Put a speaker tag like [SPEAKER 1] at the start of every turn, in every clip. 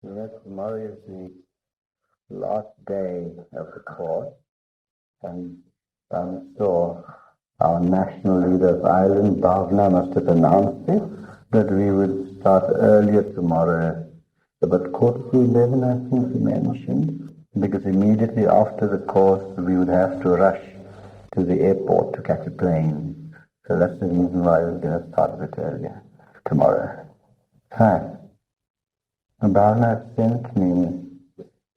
[SPEAKER 1] Yes, tomorrow is the last day of the course, and I'm sure our national leader of Ireland, Bhavna, must have announced it, that we would start earlier tomorrow, about quarter to 11, I think he mentioned, because immediately after the course we would have to rush to the airport to catch a plane. So that's the reason why we're going to start a bit earlier tomorrow. Hi. Bhavna sent me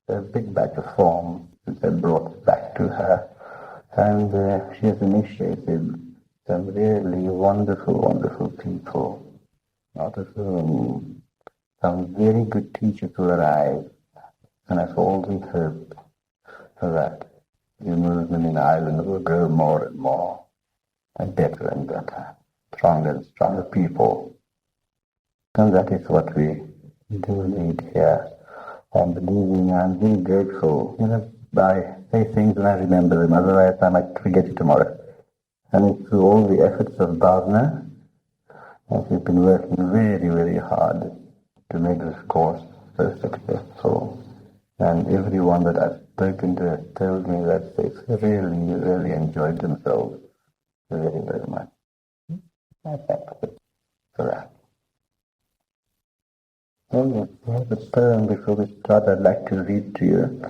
[SPEAKER 1] a big batch of forms which I brought back to her, and she has initiated some really wonderful, wonderful people, out of whom some very good teachers will arise, and that's all we hope, so that the movement in Ireland will grow more and more, and better, stronger and stronger people. And that is what we do need here. I'm very grateful. I say things and I remember them, otherwise I might forget it tomorrow. And it's through all the efforts of Bhavna that we've been working very, very hard to make this course so successful. And everyone that I've spoken to has told me that they've really, really enjoyed themselves very, very much. I thank you for that. Well, here's a poem before we start I'd like to read to you.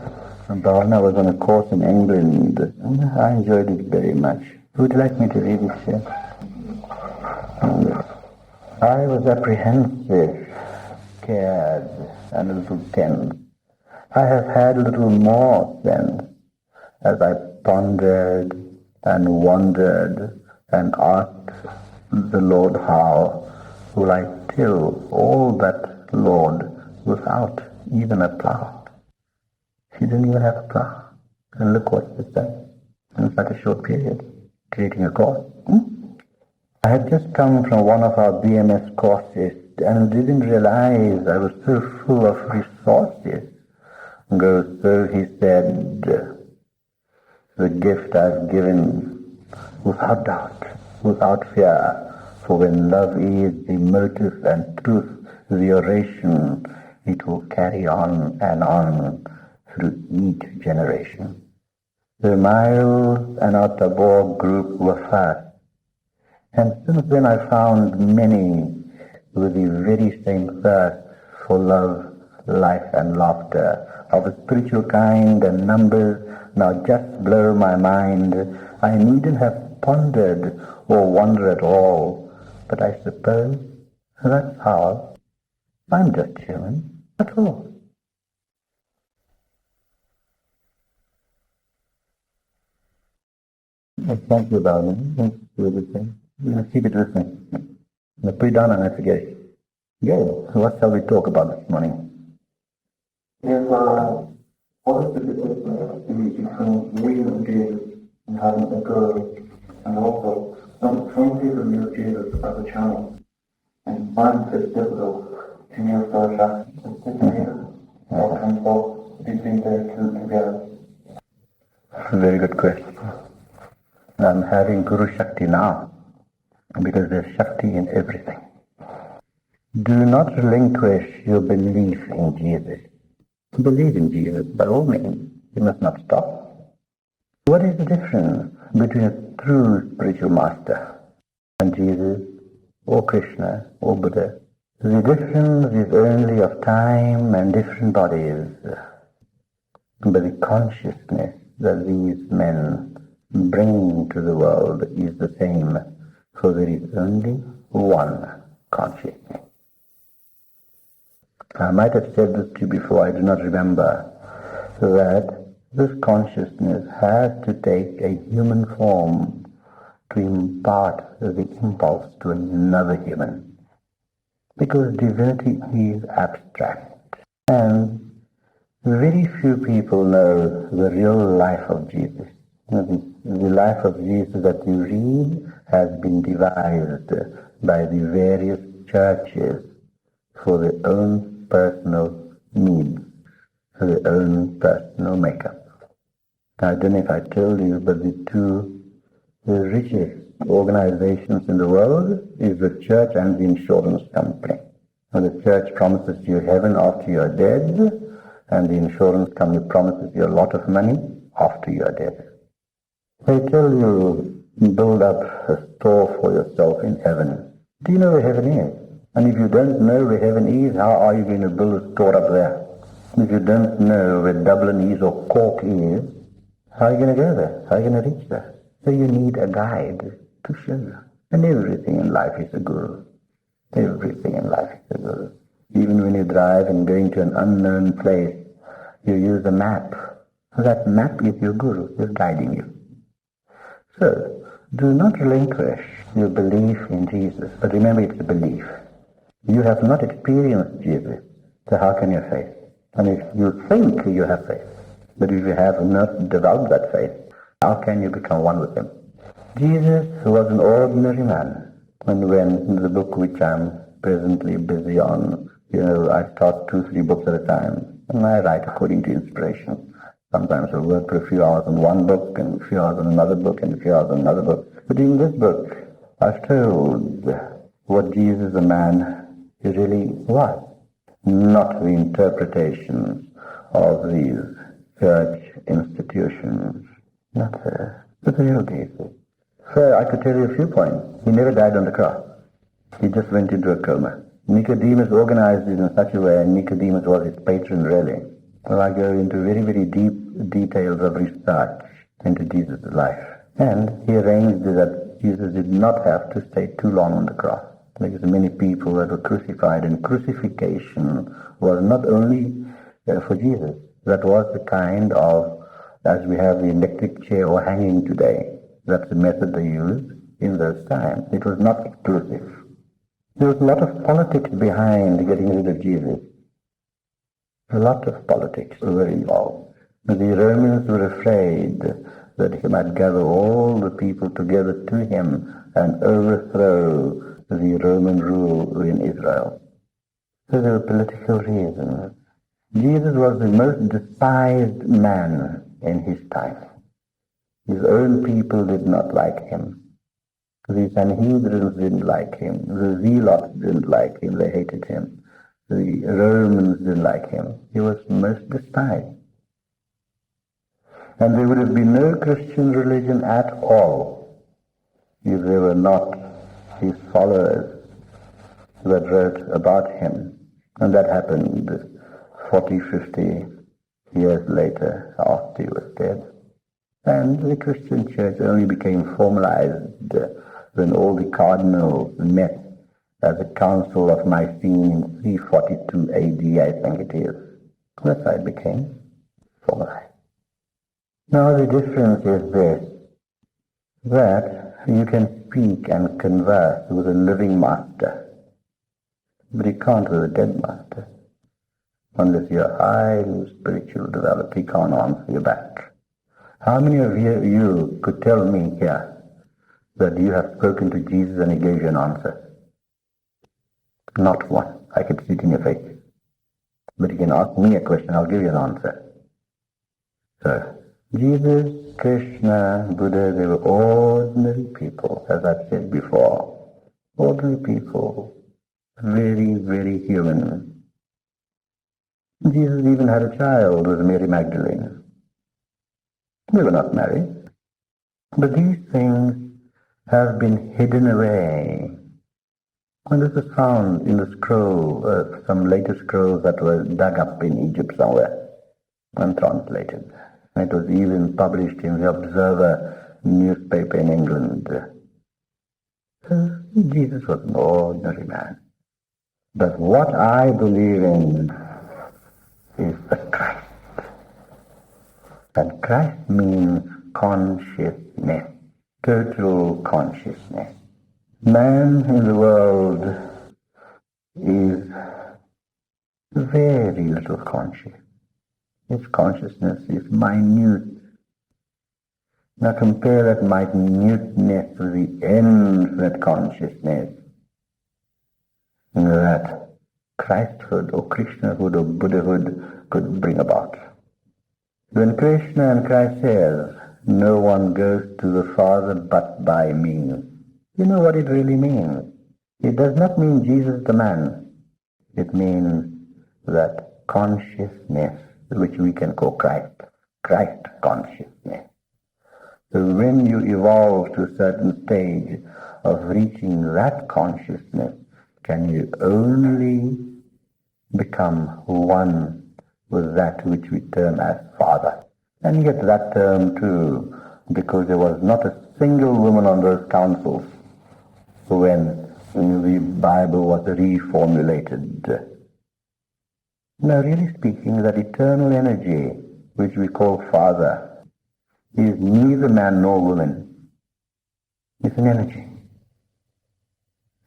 [SPEAKER 1] Bhavna was on a course in England, and I enjoyed it very much. Would you like me to read it here? I was apprehensive, scared, and a little tense. I have had a little more sense as I pondered and wondered and asked the Lord how will I till all that, Lord, without even a plough. She didn't even have a plough. And look what she's done in such a short period, creating a course. I had just come from one of our BMS courses and didn't realize I was so full of resources. So he said, the gift I've given without doubt, without fear, for when love is the motive and truth, the oration, it will carry on and on through each generation. The Miles and our Tabor group were fast, and since then I found many with the very same thirst for love, life and laughter, of a spiritual kind, and numbers now just blow my mind. I needn't have pondered or wondered at all, but I suppose that's how I'm just human, that's all. Thank you, darling. Thank you, everything. Keep it with me. Put it down and I forget it. Good. So what shall we talk about this morning? If what is the difference between real Jesus and having a girl, and also some people use Jesus as a channel, and find it difficult to use those as or consult between the two together? Very good question. I'm having Guru Shakti now, because there's Shakti in everything. Do not relinquish your belief in Jesus. Believe in Jesus by all means. You must not stop. What is the difference between a true spiritual master and Jesus, or Krishna, or Buddha? The difference is only of time and different bodies, but the consciousness that these men bring to the world is the same, for there is only one consciousness. I might have said this to you before, I do not remember, that this consciousness has to take a human form to impart the impulse to another human. Because divinity is abstract, and very few people know the real life of Jesus. The life of Jesus that you read has been devised by the various churches for their own personal needs, for their own personal makeup. I don't know if I told you, but the richest organizations in the world is the church and the insurance company. The church promises you heaven after you are dead, and the insurance company promises you a lot of money after you are dead. They tell you build up a store for yourself in heaven. Do you know where heaven is? And if you don't know where heaven is, how are you going to build a store up there? If you don't know where Dublin is or Cork is, how are you going to go there? How are you going to reach there? So you need a guide to show you. And everything in life is a guru. Everything in life is a guru. Even when you drive and going to an unknown place, you use a map. So that map is your guru, is guiding you. So, do not relinquish your belief in Jesus. But remember, it's a belief. You have not experienced Jesus, so how can you have faith? And if you think you have faith, but if you have not developed that faith, how can you become one with him? Jesus was an ordinary man. And when the book which I'm presently busy on, I start 2-3 books at a time, and I write according to inspiration. Sometimes I work for a few hours on one book, and a few hours on another book, and a few hours on another book. But in this book, I've told what Jesus, the man, he really was, not the interpretations of these church institutions, not but the real Jesus. So I could tell you a few points. He never died on the cross. He just went into a coma. Nicodemus organized it in such a way, and Nicodemus was his patron really. Well, I go into very, very deep details of research into Jesus' life. And he arranged that Jesus did not have to stay too long on the cross. Because many people that were crucified, and crucifixion was not only for Jesus. That was the kind of, as we have the electric chair or hanging today. That's the method they used in those times. It was not exclusive. There was a lot of politics behind getting rid of Jesus. A lot of politics were involved. The Romans were afraid that he might gather all the people together to him and overthrow the Roman rule in Israel. So there were political reasons. Jesus was the most despised man in his time. His own people did not like him. The Sanhedrin didn't like him. The Zealots didn't like him. They hated him. The Romans didn't like him. He was most despised. And there would have been no Christian religion at all if there were not his followers that wrote about him. And that happened 40, 50 years later after he was dead. And the Christian church only became formalized when all the cardinals met at the Council of Nicene in 342 AD, I think it is. That's how it became formalized. Now the difference is this, that you can speak and converse with a living master, but you can't with a dead master. Unless you're highly spiritual developed, he can't answer you back. How many of you could tell me here that you have spoken to Jesus and he gave you an answer? Not one. I could see it in your face. But you can ask me a question, I'll give you an answer. So, Jesus, Krishna, Buddha, they were ordinary people, as I've said before. Ordinary people. Very, very human. Jesus even had a child with Mary Magdalene. They were not married. But these things have been hidden away. And this is found in the scroll, some later scrolls that were dug up in Egypt somewhere and translated. It was even published in the Observer newspaper in England. So Jesus was an ordinary man. But what I believe in is the Christ. And Christ means consciousness, total consciousness. Man in the world is very little conscious. His consciousness is minute. Now compare that minuteness with the infinite consciousness that Christhood or Krishnahood or Buddhahood could bring about. When Krishna and Christ says, no one goes to the Father but by me, you know what it really means? It does not mean Jesus the man. It means that consciousness, which we can call Christ consciousness. So when you evolve to a certain stage of reaching that consciousness, can you only become one with that which we term as Father. And yet that term too, because there was not a single woman on those councils when the Bible was reformulated. Now, really speaking, that eternal energy, which we call Father, is neither man nor woman. It's an energy.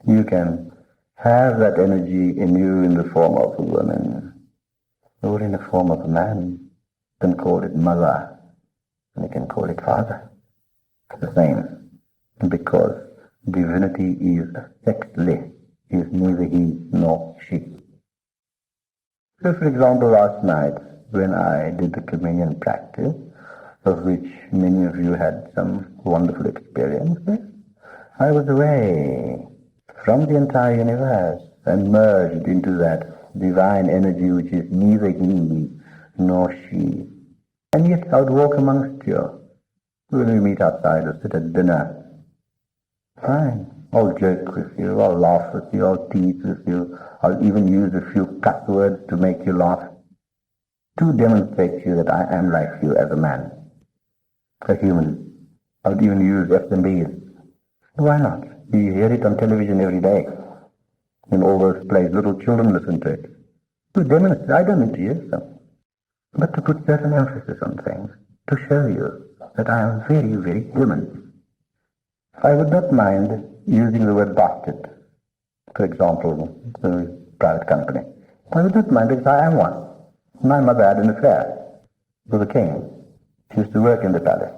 [SPEAKER 1] You can have that energy in you in the form of a woman, or in the form of a man. You can call it mother, and you can call it father. It's the same, because divinity is sexless, is neither he nor she. So, for example, last night, when I did the communion practice, of which many of you had some wonderful experiences, I was away from the entire universe and merged into that divine energy which is neither he nor she. And yet I would walk amongst you when we meet outside or sit at dinner. Fine. I'll joke with you, I'll laugh with you, I'll tease with you, I'll even use a few cuss words to make you laugh, to demonstrate to you that I am like you as a man, a human. I'll even use F's and B's. Why not? You hear it on television every day. In all those plays, little children listen to it. To demonstrate, I don't need to use them, but to put certain emphasis on things, to show you that I am very, very human. I would not mind using the word bastard, for example, the private company. I would not mind because I am one. My mother had an affair with a king. She used to work in the palace,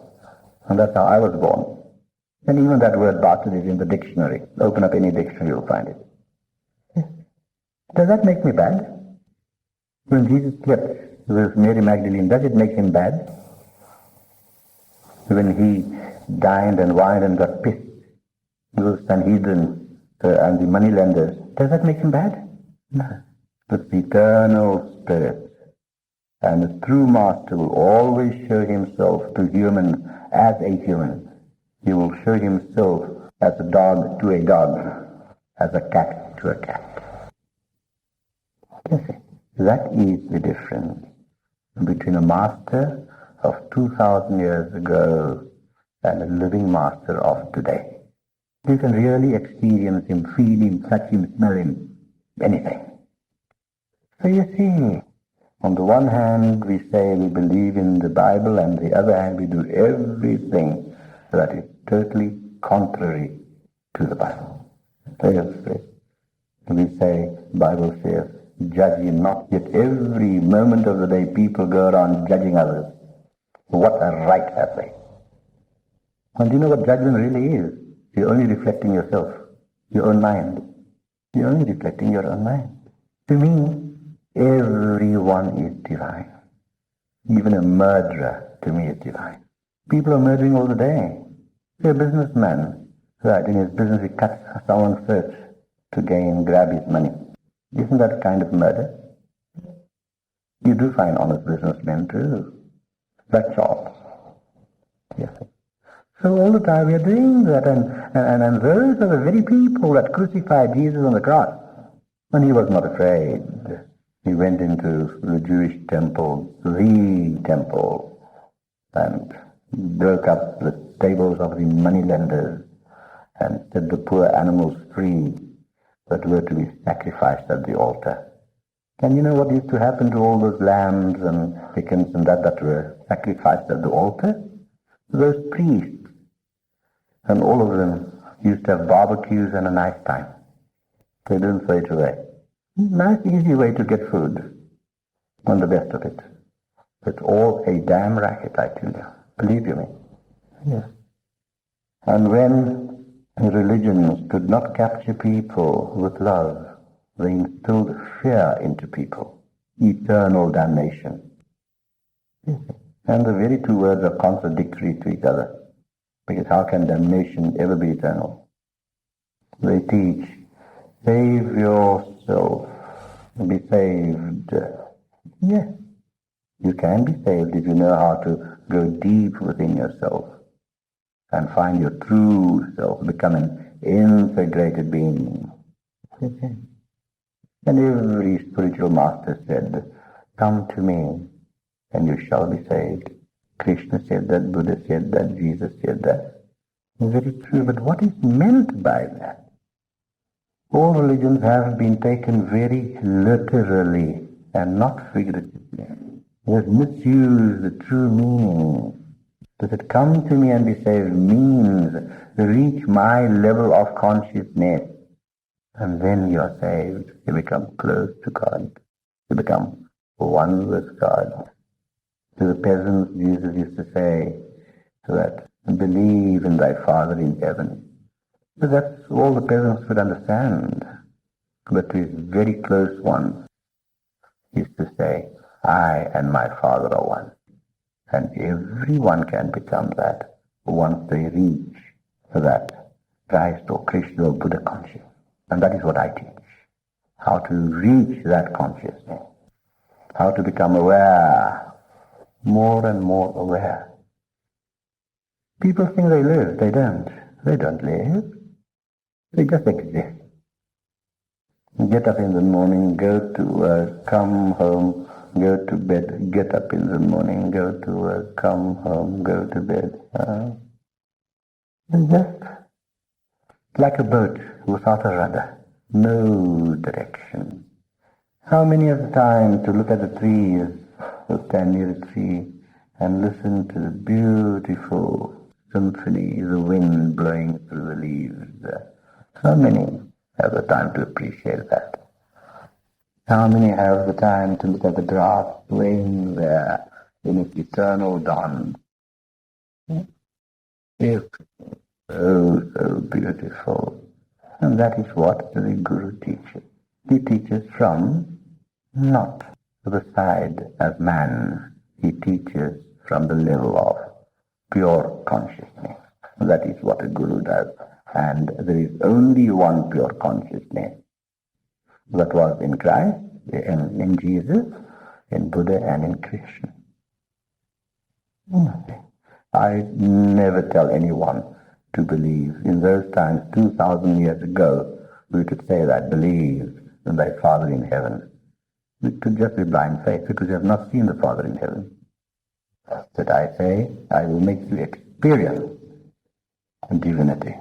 [SPEAKER 1] and that's how I was born. And even that word bastard is in the dictionary. Open up any dictionary, you'll find it. Does that make me bad? When Jesus slept with Mary Magdalene, does it make him bad? When he dined and wined and got pissed with Sanhedrin and the moneylenders, does that make him bad? No. But the eternal Spirit and the true Master will always show himself to humans as a human. He will show himself as a dog to a dog, as a cat to a cat. You see, that is the difference between a master of 2,000 years ago and a living master of today. You can really experience him, feel him, touch him, smell him, anything. So you see, on the one hand we say we believe in the Bible, and on the other hand we do everything that is totally contrary to the Bible. We say, the Bible says, judge ye not, yet every moment of the day people go around judging others. What a right have they? And do you know what judgment really is? You're only reflecting yourself, your own mind. You're only reflecting your own mind. To me, everyone is divine. Even a murderer, to me, is divine. People are murdering all the day. Say a businessman, right, in his business he cuts someone's throat to grab his money. Isn't that a kind of murder? You do find honest businessmen too. Like Charles. Yes. So all the time we are doing that, and those are the very people that crucified Jesus on the cross. And he was not afraid. He went into the Jewish temple, and broke up the tables of the moneylenders and set the poor animals free that were to be sacrificed at the altar. And you know what used to happen to all those lambs and chickens and that were sacrificed at the altar? Those priests, and all of them used to have barbecues and a nice time. They didn't throw it away. Nice, easy way to get food, and the best of it. It's all a damn racket, I tell you. Believe you me. Yes. And when religions could not capture people with love, they instilled fear into people, eternal damnation. Yes. And the very two words are contradictory to each other, because how can damnation ever be eternal? They teach, save yourself be saved? Yes, you can be saved if you know how to go deep within yourself and find your true self, become an integrated being. Okay. And every spiritual master said, come to me and you shall be saved. Krishna said that, Buddha said that, Jesus said that. Very true, but what is meant by that? All religions have been taken very literally and not figuratively. They have misused the true meaning. Does it come to me and be saved means reach my level of consciousness, and then you are saved. You become close to God. You become one with God. To the peasants, Jesus used to say that, believe in thy Father in heaven. So that's all the peasants could understand. But to his very close ones, he used to say, I and my Father are one. And everyone can become that once they reach that Christ or Krishna or Buddha consciousness. And that is what I teach. How to reach that consciousness. How to become aware, more and more aware. People think they live. They don't. They don't live. They just exist. Get up in the morning, go to work, come home, go to bed, get up in the morning, go to work, come home, go to bed. And just like a boat without a rudder, no direction. How many of the time to look at the trees, to stand near a tree and listen to the beautiful symphony, the wind blowing through the leaves. How many have the time to appreciate that? How many have the time to look at the grass swaying there in its eternal dawn? It's so beautiful. And that is what the Guru teaches. He teaches from not the side as man. He teaches from the level of pure consciousness. That is what a Guru does. And there is only one pure consciousness. That was in Christ, in Jesus, in Buddha, and in Krishna. I never tell anyone to believe. In those times, 2,000 years ago, we could say that, believe in thy Father in heaven. It could just be blind faith because you have not seen the Father in heaven. But I say, I will make you experience divinity,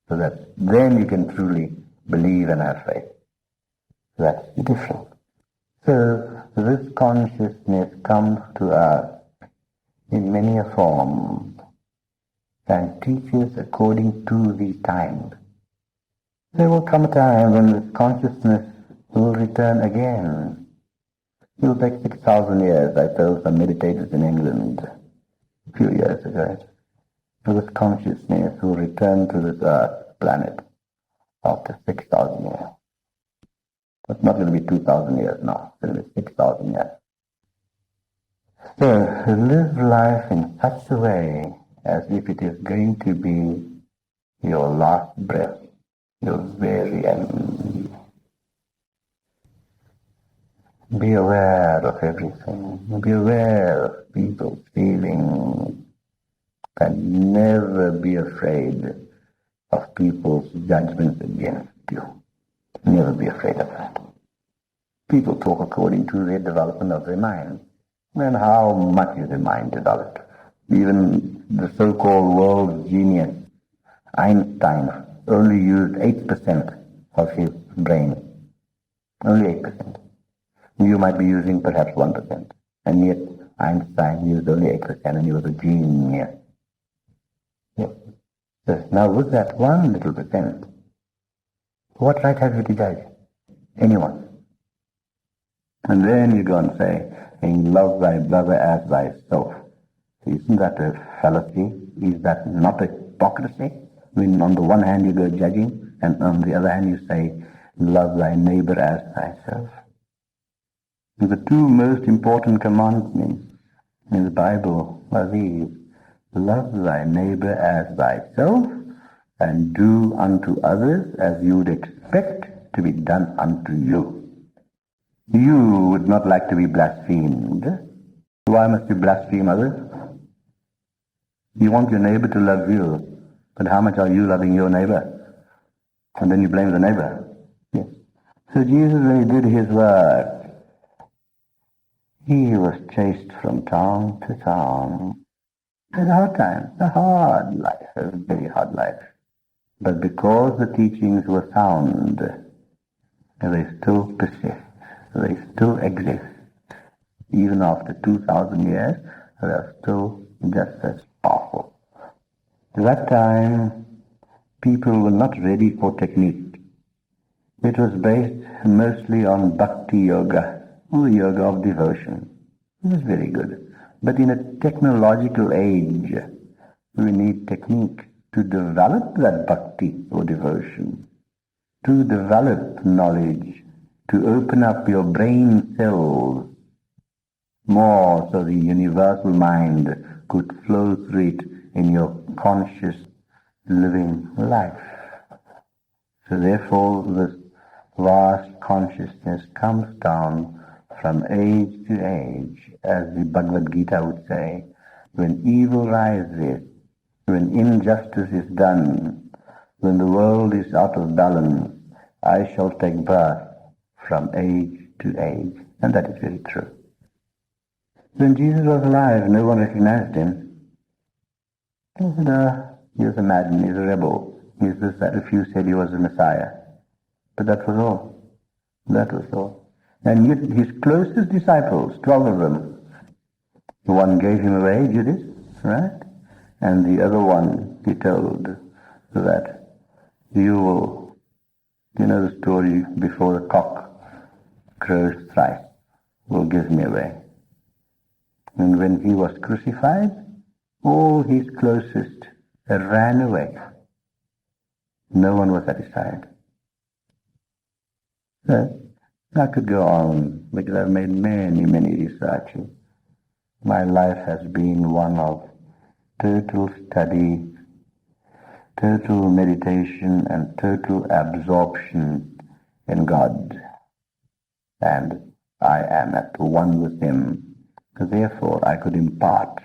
[SPEAKER 1] so that then you can truly believe and have faith. That's the difference. So this consciousness comes to us in many a form and teaches according to the times. There will come a time when this consciousness will return again. It will take 6,000 years, I told some meditators in England a few years ago. So this consciousness will return to this earth planet after 6,000 years. It's not going to be 2,000 years now. It's going to be 6,000 years. So live life in such a way as if it is going to be your last breath, your very end. Be aware of everything. Be aware of people's feelings. And never be afraid of people's judgments against you. Never be afraid of that. People talk according to the development of their mind. And how much is the mind developed? Even the so-called world genius, Einstein, only used 8% of his brain. Only 8%. You might be using perhaps 1%. And yet Einstein used only 8% and he was a genius. Yes. So now with that 1 little percent, what right have you to judge? Anyone. And then you go and say, and love thy brother as thyself. Isn't that a fallacy? Is that not a hypocrisy? When on the one hand you go judging, and on the other hand you say, love thy neighbor as thyself. And the two most important commandments in the Bible are these. Love thy neighbor as thyself, and do unto others as you would expect to be done unto you. You would not like to be blasphemed. Why must you blaspheme others? You want your neighbor to love you, but how much are you loving your neighbor? And then you blame the neighbor. Yes. So Jesus, when he did his work, he was chased from town to town. It was a hard time, a hard life, a very hard life. But because the teachings were sound, they still persist, they still exist. Even after 2,000 years, they are still just as powerful. At that time, people were not ready for technique. It was based mostly on bhakti yoga, or the yoga of devotion. It was very good. But in a technological age, we need technique to develop that bhakti or devotion, to develop knowledge, to open up your brain cells more so the universal mind could flow through it in your conscious living life. So therefore this vast consciousness comes down from age to age, as the Bhagavad Gita would say, when evil rises, when injustice is done, when the world is out of balance, I shall take birth from age to age. And that is very true. When Jesus was alive, no one recognized him. He said, he was a madman, he's a rebel, he's this, that. A few said he was the Messiah. But that was all. That was all. And yet his closest disciples, 12 of them, one gave him away, Judas, right? And the other one, he told that you will, you know the story, before the cock crows thrice, will give me away. And when he was crucified, all his closest ran away. No one was satisfied. So, I could go on, because I've made many, many researches. My life has been one of total study, total meditation, and total absorption in God. And I am at one with Him. Therefore, I could impart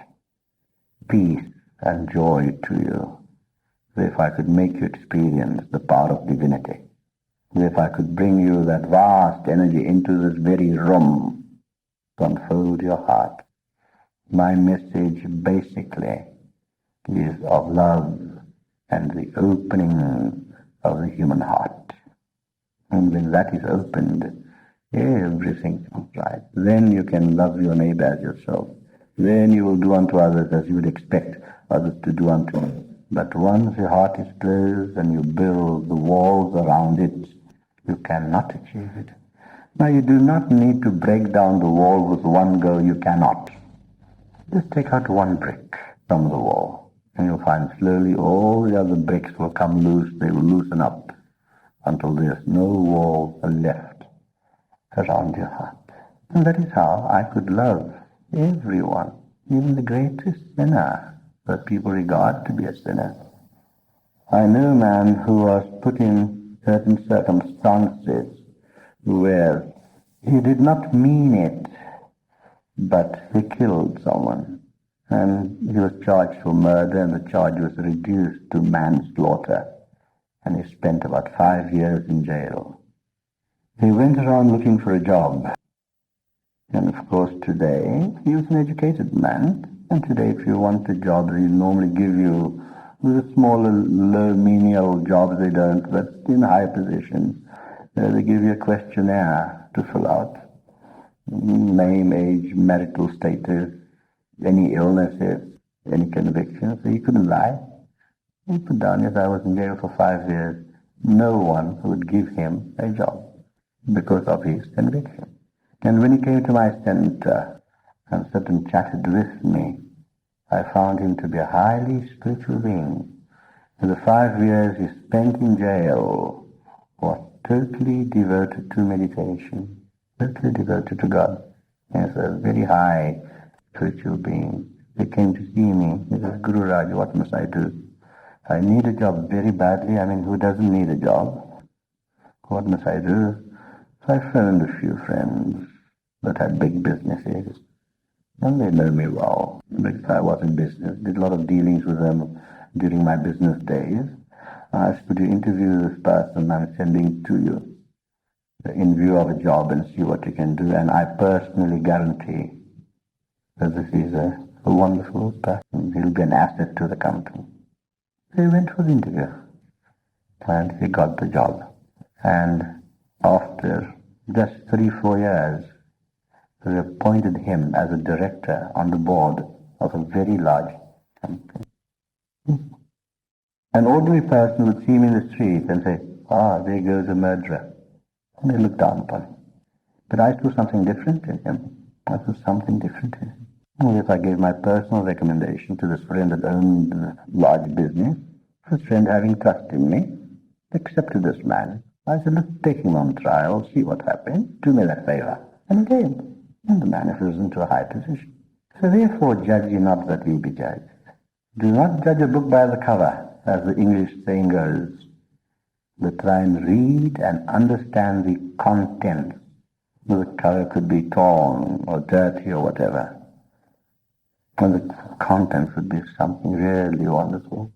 [SPEAKER 1] peace and joy to you. If I could make you experience the power of divinity. If I could bring you that vast energy into this very room to unfold your heart. My message basically is of love and the opening of the human heart. And when that is opened, everything comes right. Then you can love your neighbor as yourself. Then you will do unto others as you would expect others to do unto you. But once your heart is closed and you build the walls around it, you cannot achieve it. Now you do not need to break down the wall with one go, you cannot. Just take out one brick from the wall, and you'll find slowly all the other bricks will come loose, they will loosen up, until there's no wall left around your heart. And that is how I could love everyone, even the greatest sinner that people regard to be a sinner. I know a man who was put in certain circumstances where he did not mean it, but he killed someone. And he was charged for murder, and the charge was reduced to manslaughter. And he spent about 5 years in jail. He went around looking for a job. And of course today, he was an educated man. And today if you want a job, they normally give you the smaller, low, menial jobs they don't, but in high positions. They give you a questionnaire to fill out. Name, age, marital status, any illnesses, any convictions. So he couldn't lie. He put down, yes, I was in jail for 5 years. No one would give him a job because of his conviction. And when he came to my center and sat and chatted with me, I found him to be a highly spiritual being. And the 5 years he spent in jail was totally devoted to meditation, totally devoted to God. He was a very high spiritual being. He came to see me. He said, Guru Raj, what must I do? I need a job very badly. I mean, who doesn't need a job? What must I do? So I phoned a few friends that had big businesses, and they know me well because I was in business, did a lot of dealings with them during my business days. I asked, would you interview this person I'm sending to you in view of a job and see what you can do? And I personally guarantee that this is a wonderful person. He'll be an asset to the company. So he went for the interview and he got the job. And after just 3-4 years, we appointed him as a director on the board of a very large company. An ordinary person would see him in the street and say, there goes a murderer. And they look down upon him. But I saw something different in him. I saw something different in him. And if I gave my personal recommendation to this friend that owned a large business, this friend having trust in me, accepted this man. I said, look, take him on trial, see what happens, do me that favor. And he did. And the man has risen to a high position. So therefore, judge ye not that ye be judged. Do not judge a book by the cover, as the English saying goes, but try and read and understand the contents. The cover could be torn or dirty or whatever. And the contents would be something really wonderful,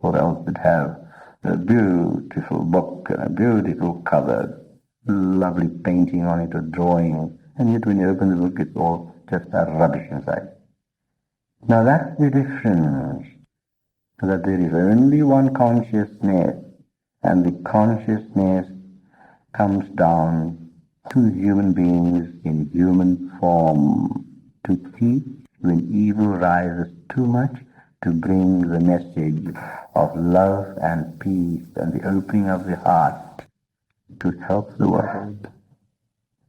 [SPEAKER 1] or else would have a beautiful book and a beautiful cover, lovely painting on it or drawing, and yet when you open the book it's all just rubbish inside. Now that's the difference, that there is only one consciousness, and the consciousness comes down to human beings in human form to teach when evil rises too much, to bring the message of love and peace and the opening of the heart to help the world.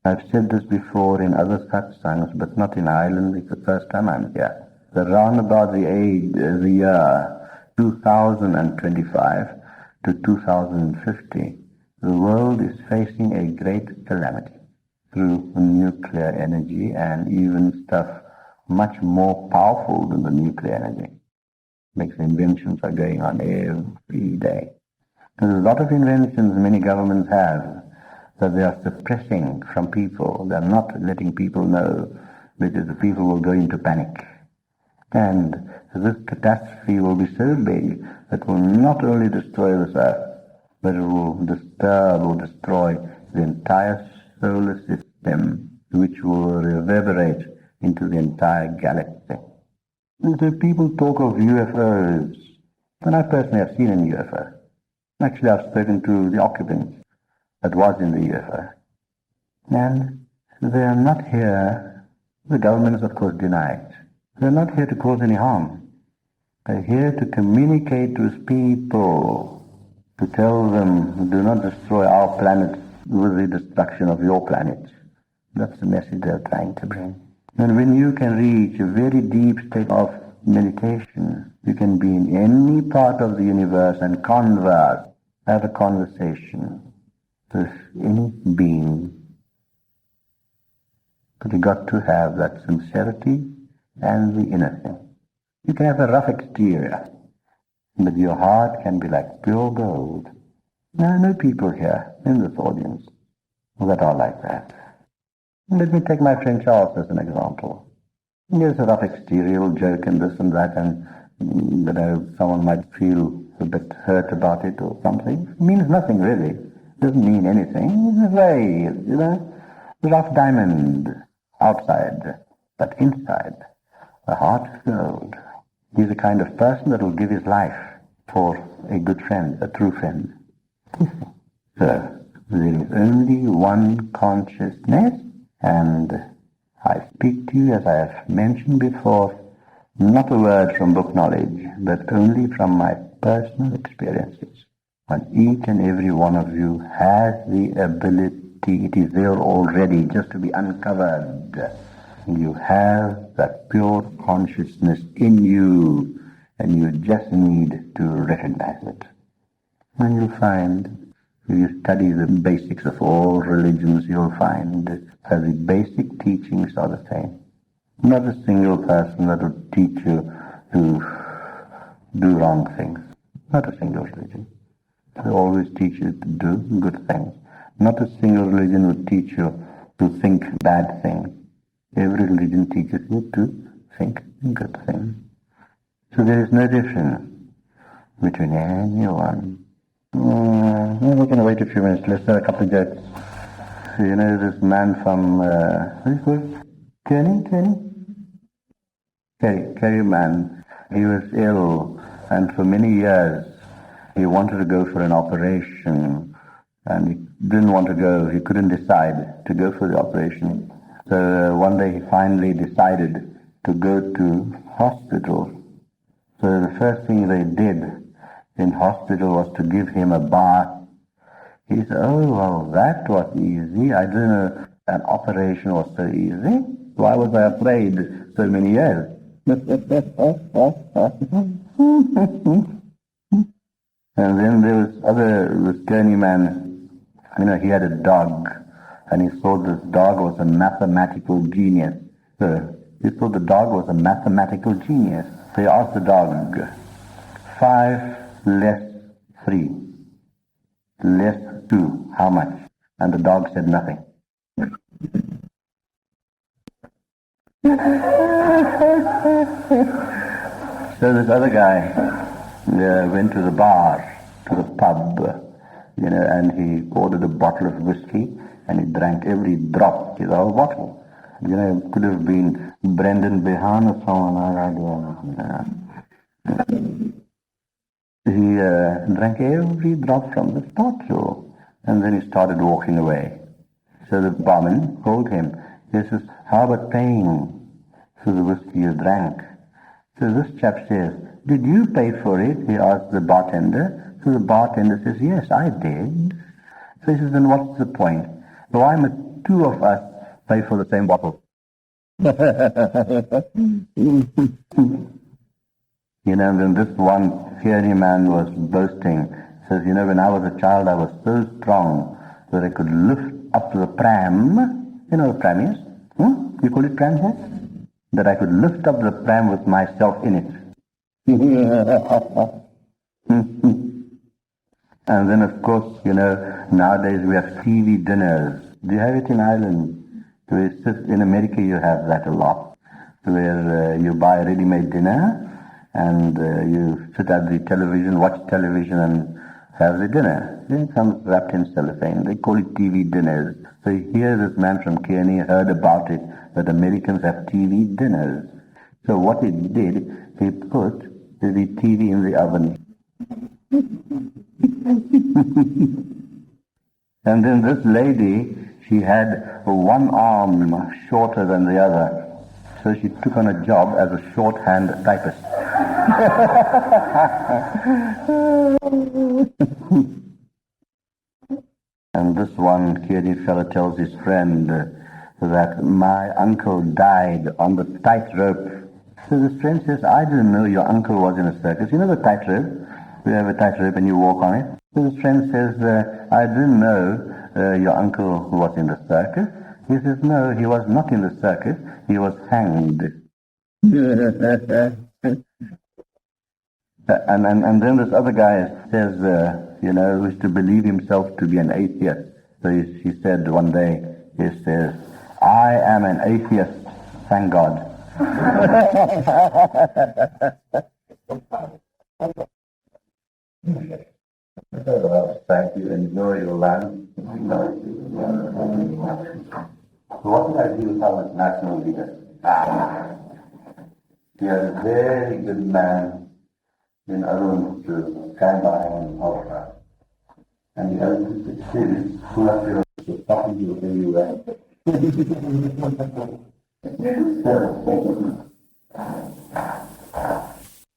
[SPEAKER 1] I've said this before in other satsangs, but not in Ireland. It's the first time I'm here. Around about the year 2025 to 2050, the world is facing a great calamity through nuclear energy and even stuff much more powerful than the nuclear energy. Makes inventions are going on every day. There's a lot of inventions many governments have that they are suppressing from people. They're not letting people know, because the people will go into panic. And this catastrophe will be so big that it will not only destroy this earth, but it will disturb or destroy the entire solar system, which will reverberate into the entire galaxy. So people talk of UFOs, and I personally have seen an UFO. Actually, I've spoken to the occupants that was in the UFO. And they are not here, the government is of course denied. They're not here to cause any harm. They're here to communicate with people, to tell them, do not destroy our planet with the destruction of your planet. That's the message they're trying to bring. And when you can reach a very deep state of meditation, you can be in any part of the universe and converse, have a conversation with any being. But you got to have that sincerity and the innocence. You can have a rough exterior, but your heart can be like pure gold. There are no people here in this audience that are like that. Let me take my friend Charles as an example. He has a rough exterior, he'll joke and this and that, and someone might feel a bit hurt about it or something. It means nothing really. It doesn't mean anything. It's a very, rough diamond outside, but inside, a heart of gold. He's the kind of person that will give his life for a good friend, a true friend. So, there is only one consciousness, and I speak to you, as I have mentioned before, not a word from book knowledge, but only from my personal experiences. And each and every one of you has the ability, it is there already, just to be uncovered. You have that pure consciousness in you, and you just need to recognize it. And you'll find, if you study the basics of all religions, you'll find that the basic teachings are the same. Not a single person that will teach you to do wrong things. Not a single religion. They always teach you to do good things. Not a single religion would teach you to think bad things. Every religion teaches you to think good things. So there is no difference between anyone. We're going to wait a few minutes. Let's have a couple of jokes. So, this man from, what is it called? Kerry man. He was ill, and for many years he wanted to go for an operation, and he didn't want to go. He couldn't decide to go for the operation. So one day he finally decided to go to hospital. So the first thing they did in hospital was to give him a bath. He said, "Oh, well, that was easy. I didn't know an operation was so easy. Why was I afraid so many years?" And then there was this Kearney man, he had a dog, and he thought this dog was a mathematical genius. So he thought the dog was a mathematical genius. So he asked the dog, 5 less 3, less 2, how much? And the dog said nothing. So this other guy went to the bar, to the pub, and he ordered a bottle of whiskey, and he drank every drop, the whole bottle. It could have been Brendan Behan or someone, I don't know. He drank every drop from the bottle, and then he started walking away. So the barman called him. He says, "How about paying for the whiskey you drank?" So this chap says, "Did you pay for it?" He asked the bartender. So the bartender says, "Yes, I did." So he says, "Then what's the point? Why must 2 of us pay for the same bottle?" And then this one Kearney man was boasting. Says, "When I was a child, I was so strong that I could lift up the pram." You know what a pram is? You call it pram here? That I could lift up the pram with myself in it. And then, of course, nowadays we have TV dinners. Do you have it in Ireland? In America you have that a lot, where you buy a ready-made dinner, and you sit at the television, watch television, and have the dinner. Then it comes wrapped in cellophane. They call it TV dinners. So here this man from Kearney heard about it, that Americans have TV dinners. So what he did, he put the TV in the oven. And then this lady, she had one arm shorter than the other. So she took on a job as a shorthand typist. And this one Kearney fellow tells his friend that my uncle died on the tightrope. So his friend says, "I didn't know your uncle was in a circus." You know the tightrope? We have a tightrope and you walk on it. So his friend says, "I didn't know your uncle was in the circus." He says, "No, he was not in the circus. He was hanged." And then this other guy says, who is to believe himself to be an atheist. So he said one day, he says, "I am an atheist, thank God." Thank you. Enjoy your land. What did I do with our national leader? He had a very good man in Arun to stand by him and help her. And he had to succeed who up here was talking to you where you were.